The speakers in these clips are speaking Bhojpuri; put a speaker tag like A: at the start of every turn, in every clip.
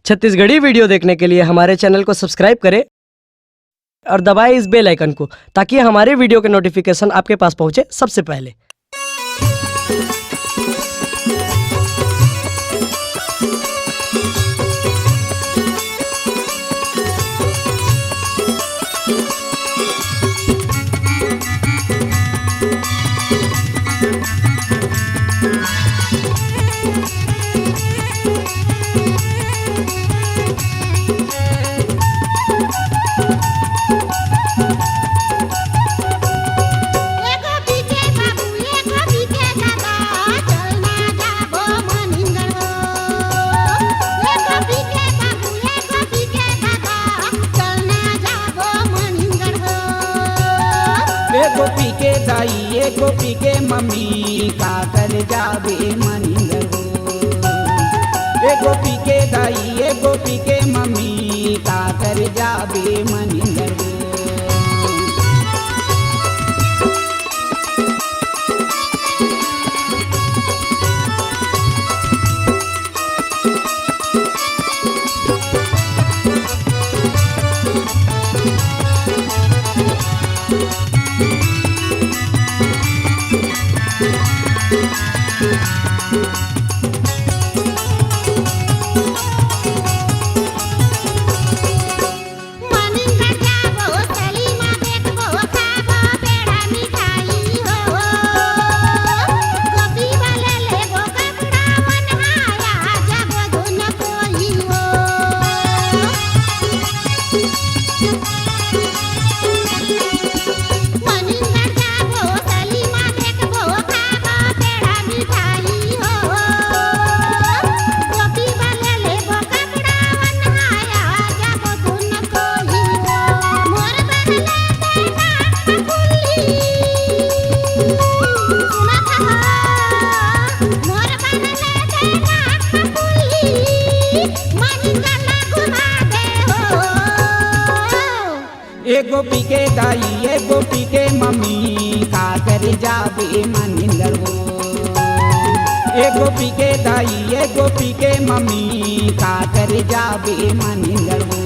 A: छत्तीसगढ़ी वीडियो देखने के लिए हमारे चैनल को सब्सक्राइब करें और दबाएं इस बेल आइकन को ताकि हमारे वीडियो के नोटिफिकेशन आपके पास पहुंचे सबसे पहले।
B: गोपी के दाई गोपी के मम्मी का कर जावे मनिंदर हो। गोपी के दाई गोपी के मम्मी का कर जावे मनिंदर हो। गोपी के दाई गोपी के मम्मी का कर जावे मनिंदर हो। गोपी के दाई गोपी के मम्मी का कर जावे मनिंदर हो।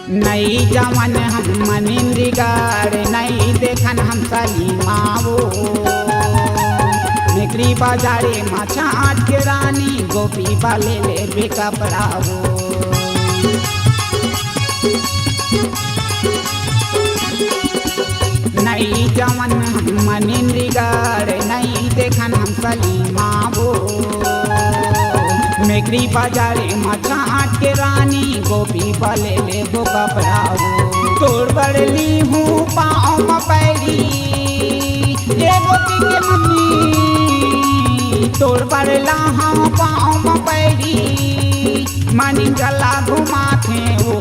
B: नई जवन हम मनिंद्रिगार नई देखन हम सलीमावो। निकली बाजारे मछाट के रानी गोपी वाले ले बेकपड़ावो। नई जवन हम मनिंद्रिगार नई देखन हम सलीमावो। मेघरी बाजारे मछाट के रानी गोपी वाले ले गो कपड़ाओ। तोड़ बड़ली हूँ पाँव में पैरी गोपी के मम्मी तोड़ बड़ला हाँ पाँव में पैरी मनी गला घुमाते हो।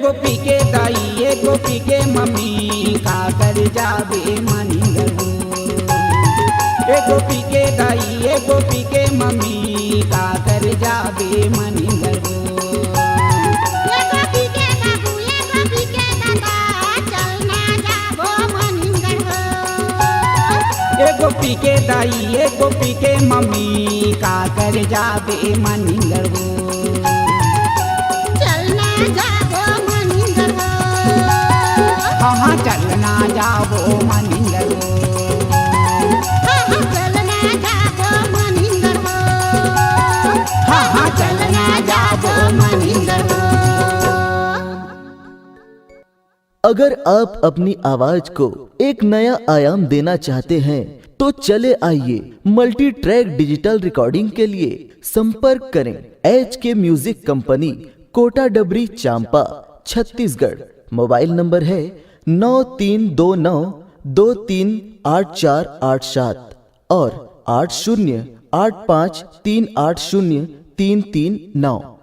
B: गोपी के दाई ये गोपी के मम्मी का कर जावे मनिंदर हो। ए गोपी के दाई ये गोपी के मम्मी का कर जावे मनिंदर हो।
C: ये गोपी के बाबू ये गोपी के दादा चलना जाबो मनिंदर हो।
B: ए गोपी के दाई ये गोपी के मम्मी का कर जावे मनिंदर हो।
C: चलना जाबो मनिंदर हो।
B: हाँ चलना जाबो मनिंदर हो।
C: हाँ चलना जाबो मनिंदर हो।
B: हाँ चलना जाबो मनिंदर हो।
D: अगर आप अपनी आवाज को एक नया आयाम देना चाहते हैं तो चले आइए मल्टी ट्रैक डिजिटल रिकॉर्डिंग के लिए संपर्क करें HK म्यूजिक कंपनी, कोटा डबरी, चांपा, छत्तीसगढ़। मोबाइल नंबर है 9329238487 और 8085380339।